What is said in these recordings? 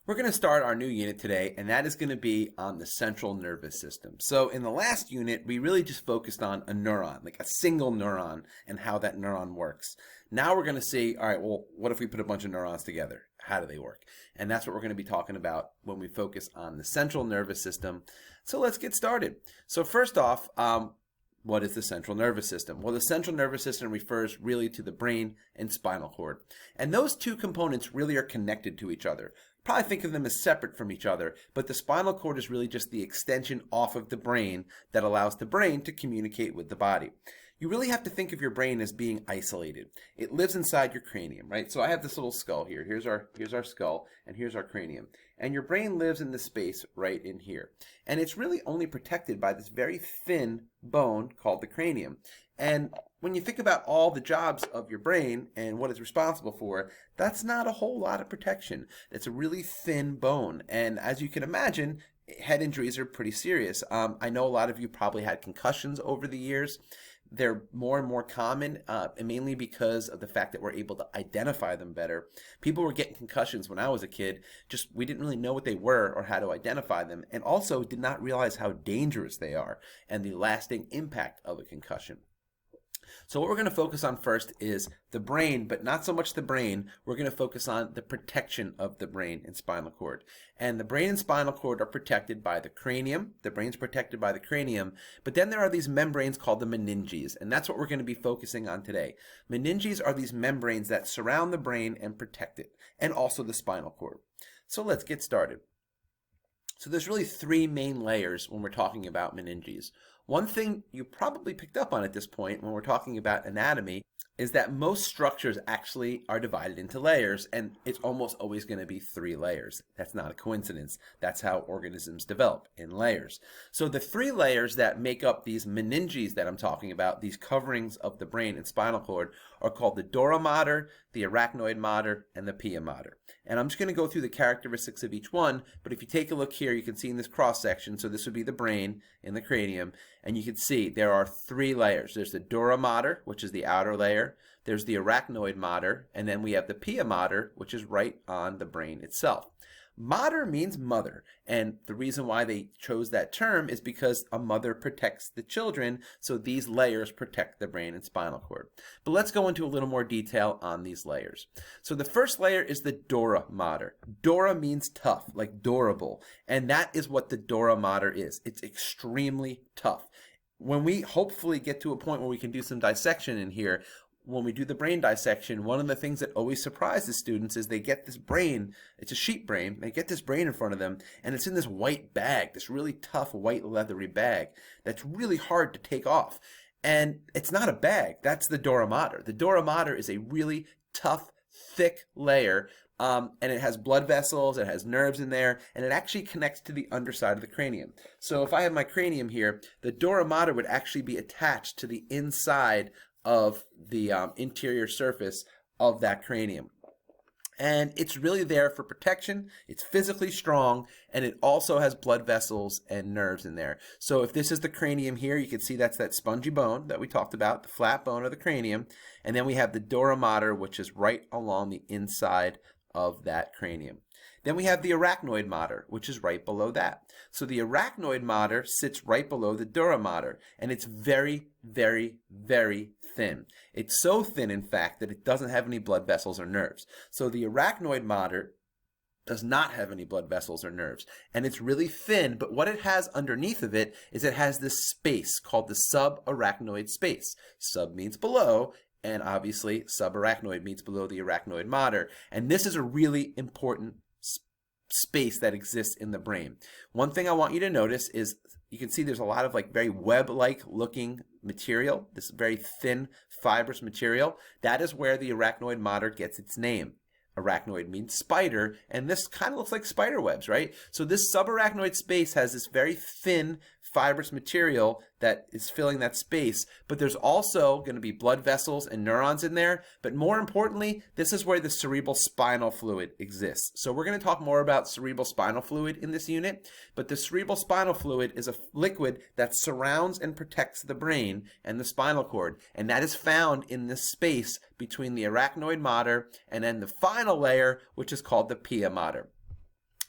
We're going to start our new unit today, and that is going to be on the central nervous system. So in the last unit, we really just focused on a neuron, like a single neuron, and how that neuron works. Now we're going to see, all right, well, what if we put a bunch of neurons together? How do they work? And that's what we're going to be talking about when we focus on the central nervous system. So let's get started. So first off, what is the central nervous system? Well, the central nervous system refers really to the brain and spinal cord. And those two components really are connected to each other. Probably think of them as separate from each other, but the spinal cord is really just the extension off of the brain that allows the brain to communicate with the body. You really have to think of your brain as being isolated. It lives inside your cranium, right? So I have this little skull here. Here's our skull, and here's our cranium. And your brain lives in this space right in here. And it's really only protected by this very thin bone called the cranium. And when you think about all the jobs of your brain and what it's responsible for, that's not a whole lot of protection. It's a really thin bone. And as you can imagine, head injuries are pretty serious. I know a lot of you probably had concussions over the years. They're more and more common, mainly because of the fact that we're able to identify them better. People were getting concussions when I was a kid, just we didn't really know what they were or how to identify them, and also did not realize how dangerous they are and the lasting impact of a concussion. So what we're going to focus on first is the brain, but not so much the brain. We're going to focus on the protection of the brain and spinal cord. And the brain and spinal cord are protected by the cranium. The brain's protected by the cranium. But then there are these membranes called the meninges, and that's what we're going to be focusing on today. Meninges are these membranes that surround the brain and protect it, and also the spinal cord. So let's get started. So there's really three main layers when we're talking about meninges. One thing you probably picked up on at this point when we're talking about anatomy is that most structures actually are divided into layers, and it's almost always going to be 3 layers. That's not a coincidence. That's how organisms develop, in layers. So the 3 layers that make up these meninges that I'm talking about, these coverings of the brain and spinal cord, are called the dura mater, the arachnoid mater, and the pia mater. And I'm just going to go through the characteristics of each one, but if you take a look here, you can see in this cross section, so this would be the brain in the cranium, and you can see there are 3 layers. There's the dura mater, which is the outer layer. There's the arachnoid mater, and then we have the pia mater, which is right on the brain itself. Mater means mother, and the reason why they chose that term is because a mother protects the children, so these layers protect the brain and spinal cord. But let's go into a little more detail on these layers. So the first layer is the dura mater. Dura means tough, like durable, and that is what the dura mater is. It's extremely tough. When we hopefully get to a point where we can do some dissection in here, when we do the brain dissection, one of the things that always surprises students is they get this brain, it's a sheep brain, they get this brain in front of them, and it's in this white bag, this really tough white leathery bag that's really hard to take off. And it's not a bag, that's the dura mater. The dura mater is a really tough, thick layer, and it has blood vessels, it has nerves in there, and it actually connects to the underside of the cranium. So if I have my cranium here, the dura mater would actually be attached to the inside of the interior surface of that cranium. And it's really there for protection, it's physically strong, and it also has blood vessels and nerves in there. So if this is the cranium here, you can see that's that spongy bone that we talked about, the flat bone of the cranium, and then we have the dura mater, which is right along the inside of that cranium. Then we have the arachnoid mater, which is right below that. So the arachnoid mater sits right below the dura mater, and it's very, very, very thin. It's so thin, in fact, that it doesn't have any blood vessels or nerves. So the arachnoid mater does not have any blood vessels or nerves, and it's really thin, but what it has underneath of it is it has this space called the subarachnoid space. Sub means below, and obviously subarachnoid means below the arachnoid mater, and this is a really important space that exists in the brain. One thing I want you to notice is you can see there's a lot of like very web-like looking material, this very thin fibrous material. That is where the arachnoid mater gets its name. Arachnoid means spider, and this kind of looks like spider webs, right? So this subarachnoid space has this very thin fibrous material that is filling that space, but there's also going to be blood vessels and neurons in there, but more importantly, this is where the cerebral spinal fluid exists. So we're going to talk more about cerebral spinal fluid in this unit, but the cerebral spinal fluid is a liquid that surrounds and protects the brain and the spinal cord, and that is found in this space between the arachnoid mater and then the final layer, which is called the pia mater.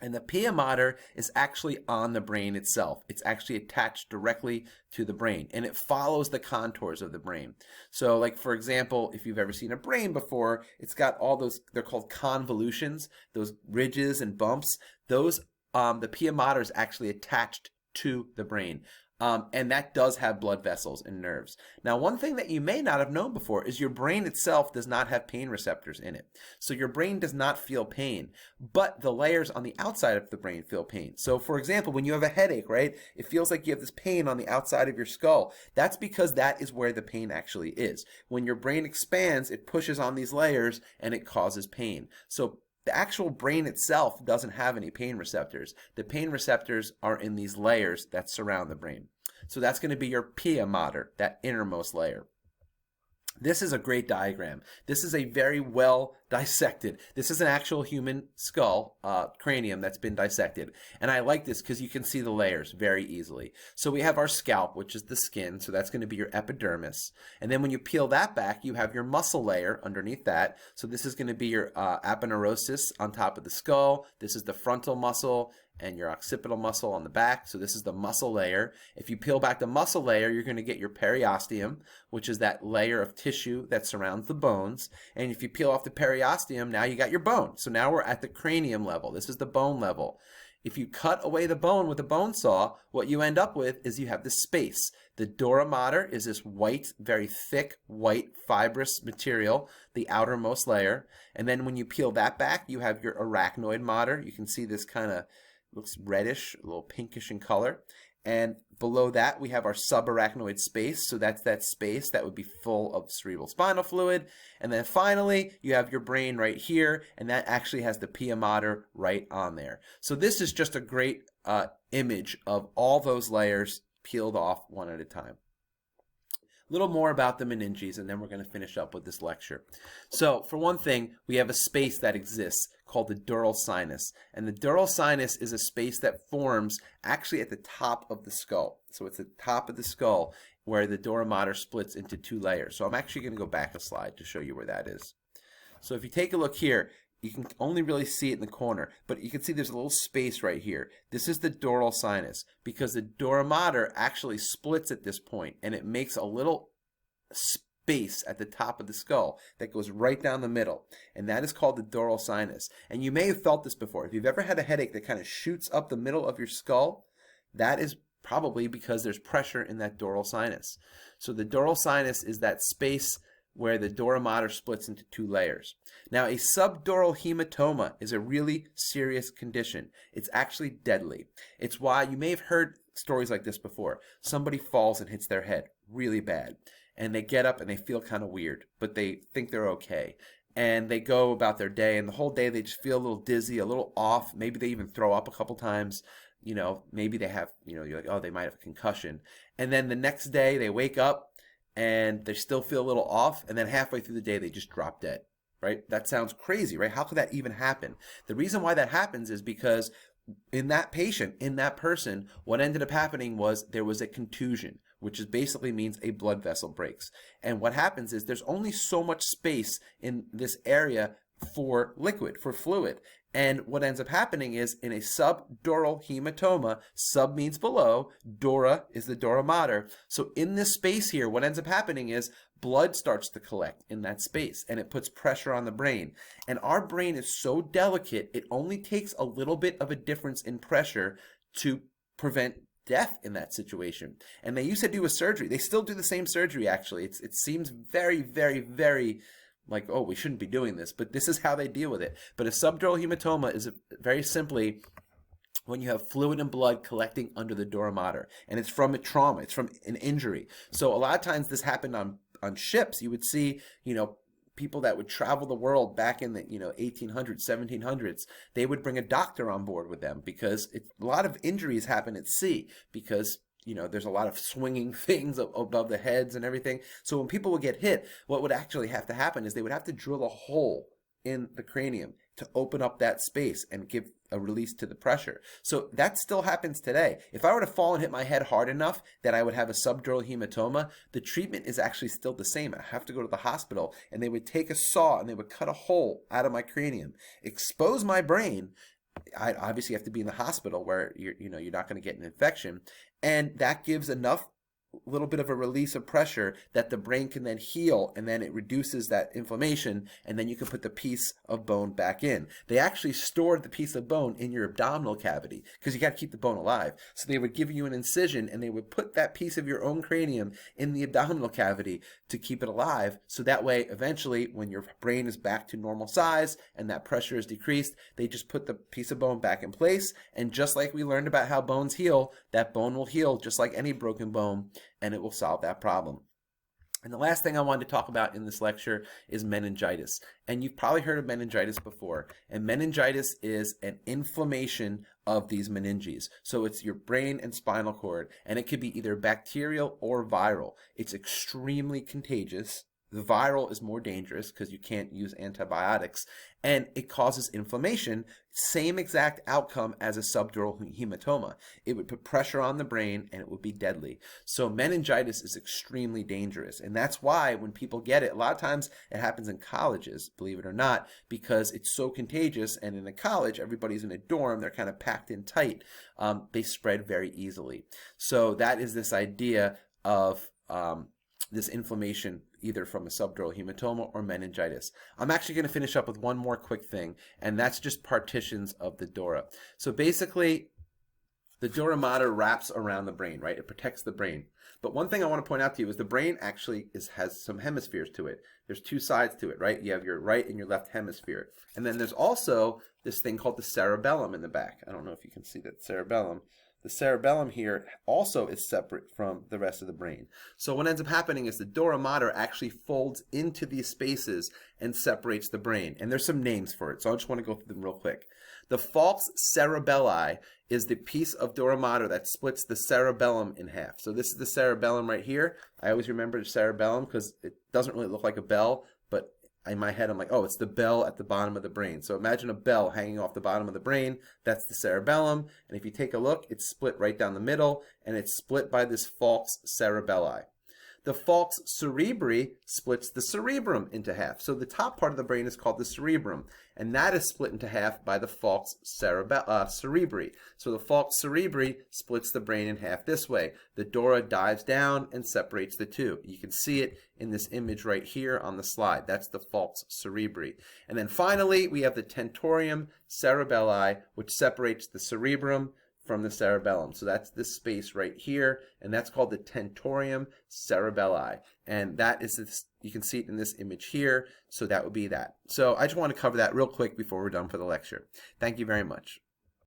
And the pia mater is actually on the brain itself. It's actually attached directly to the brain, and it follows the contours of the brain. So like, for example, if you've ever seen a brain before, it's got all those, they're called convolutions, those ridges and bumps. Those, the pia mater is actually attached to the brain. And that does have blood vessels and nerves. Now, one thing that you may not have known before is your brain itself does not have pain receptors in it. So your brain does not feel pain, but the layers on the outside of the brain feel pain. So for example, when you have a headache, right, it feels like you have this pain on the outside of your skull. That's because that is where the pain actually is. When your brain expands, it pushes on these layers and it causes pain. So the actual brain itself doesn't have any pain receptors. The pain receptors are in these layers that surround the brain. So that's going to be your pia mater, that innermost layer. This is a great diagram. This is a very well dissected. This is an actual human skull, cranium that's been dissected. And I like this because you can see the layers very easily. So we have our scalp, which is the skin. So that's going to be your epidermis. And then when you peel that back, you have your muscle layer underneath that. So this is going to be your aponeurosis on top of the skull. This is the frontal muscle and your occipital muscle on the back. So this is the muscle layer. If you peel back the muscle layer, you're going to get your periosteum, which is that layer of tissue that surrounds the bones. And if you peel off the periosteum, now you got your bone. So now we're at the cranium level. This is the bone level. If you cut away the bone with a bone saw, what you end up with is you have this space. The dura mater is this white, very thick, white, fibrous material, the outermost layer. And then when you peel that back, you have your arachnoid mater. You can see this kind of looks reddish, a little pinkish in color. And below that, we have our subarachnoid space. So that's that space that would be full of cerebral spinal fluid. And then finally, you have your brain right here, and that actually has the pia mater right on there. So this is just a great image of all those layers peeled off one at a time. A little more about the meninges, and then we're going to finish up with this lecture. So for one thing, we have a space that exists called the dural sinus. And the dural sinus is a space that forms actually at the top of the skull. So it's the top of the skull where the dura mater splits into two layers. So I'm actually going to go back a slide to show you where that is. So if you take a look here, you can only really see it in the corner, but you can see there's a little space right here. This is the dural sinus because the dura mater actually splits at this point, and it makes a little space at the top of the skull that goes right down the middle, and that is called the dural sinus. And you may have felt this before. If you've ever had a headache that kind of shoots up the middle of your skull, that is probably because there's pressure in that dural sinus. So the dural sinus is that space where the dura mater splits into two layers. Now, a subdural hematoma is a really serious condition. It's actually deadly. It's why you may have heard stories like this before. Somebody falls and hits their head really bad, and they get up and they feel kind of weird, but they think they're okay. And they go about their day, and the whole day they just feel a little dizzy, a little off. Maybe they even throw up a couple times. You know, maybe they have, you're like, oh, they might have a concussion. And then the next day they wake up and they still feel a little off, and then halfway through the day they just drop dead, right? That sounds crazy, right? How could that even happen? The reason why that happens is because in that patient, in that person, what ended up happening was there was a contusion, which is basically means a blood vessel breaks. And what happens is there's only so much space in this area for liquid, for fluid. And what ends up happening is in a subdural hematoma, sub means below, dura is the dura mater. So in this space here, what ends up happening is blood starts to collect in that space, and it puts pressure on the brain. And our brain is so delicate, it only takes a little bit of a difference in pressure to prevent death in that situation. And they used to do a surgery. They still do the same surgery, actually. It seems very, very, very like, oh, we shouldn't be doing this, but this is how they deal with it. But a subdural hematoma is very simply when you have fluid and blood collecting under the dura mater, and it's from a trauma, it's from an injury. So a lot of times this happened on ships. You would see, people that would travel the world back in the 1800s, 1700s, they would bring a doctor on board with them because a lot of injuries happen at sea because there's a lot of swinging things above the heads and everything. So when people would get hit, what would actually have to happen is they would have to drill a hole in the cranium to open up that space and give a release to the pressure. So that still happens today. If I were to fall and hit my head hard enough that I would have a subdural hematoma, the treatment is actually still the same. I have to go to the hospital, and they would take a saw and they would cut a hole out of my cranium, expose my brain, I obviously have to be in the hospital where you're not going to get an infection, and that gives enough little bit of a release of pressure that the brain can then heal, and then it reduces that inflammation, and then you can put the piece of bone back in. They actually stored the piece of bone in your abdominal cavity because you got to keep the bone alive. So they would give you an incision and they would put that piece of your own cranium in the abdominal cavity to keep it alive. So that way, eventually, when your brain is back to normal size and that pressure is decreased, they just put the piece of bone back in place. And just like we learned about how bones heal, that bone will heal just like any broken bone, and it will solve that problem. And the last thing I wanted to talk about in this lecture is meningitis. And you've probably heard of meningitis before. And meningitis is an inflammation of these meninges. So it's your brain and spinal cord, and it could be either bacterial or viral. It's extremely contagious. The viral is more dangerous because you can't use antibiotics, and it causes inflammation. Same exact outcome as a subdural hematoma. It would put pressure on the brain and it would be deadly. So meningitis is extremely dangerous, and that's why when people get it, a lot of times it happens in colleges, believe it or not, because it's so contagious, and in a college, everybody's in a dorm, they're kind of packed in tight. They spread very easily. So that is this idea of this inflammation either from a subdural hematoma or meningitis. I'm actually going to finish up with one more quick thing, and that's just partitions of the dura. So basically, the dura mater wraps around the brain, right? It protects the brain. But one thing I want to point out to you is the brain actually has some hemispheres to it. There's two sides to it, right? You have your right and your left hemisphere. And then there's also this thing called the cerebellum in the back. I don't know if you can see that cerebellum. The cerebellum here also is separate from the rest of the brain. So what ends up happening is the dura mater actually folds into these spaces and separates the brain. And there's some names for it, so I just want to go through them real quick. The falx cerebelli is the piece of dura mater that splits the cerebellum in half. So this is the cerebellum right here. I always remember the cerebellum because it doesn't really look like a bell, but in my head, I'm like, oh, it's the bell at the bottom of the brain. So imagine a bell hanging off the bottom of the brain. That's the cerebellum. And if you take a look, it's split right down the middle, and it's split by this falx cerebelli. The falx cerebri splits the cerebrum into half. So the top part of the brain is called the cerebrum, and that is split into half by the falx cerebri. So the falx cerebri splits the brain in half this way. The dura dives down and separates the two. You can see it in this image right here on the slide. That's the falx cerebri. And then finally, we have the tentorium cerebelli, which separates the cerebrum from the cerebellum. So that's this space right here, and that's called the tentorium cerebelli. And that is this, you can see it in this image here, so that would be that. So I just want to cover that real quick before we're done for the lecture. Thank you very much.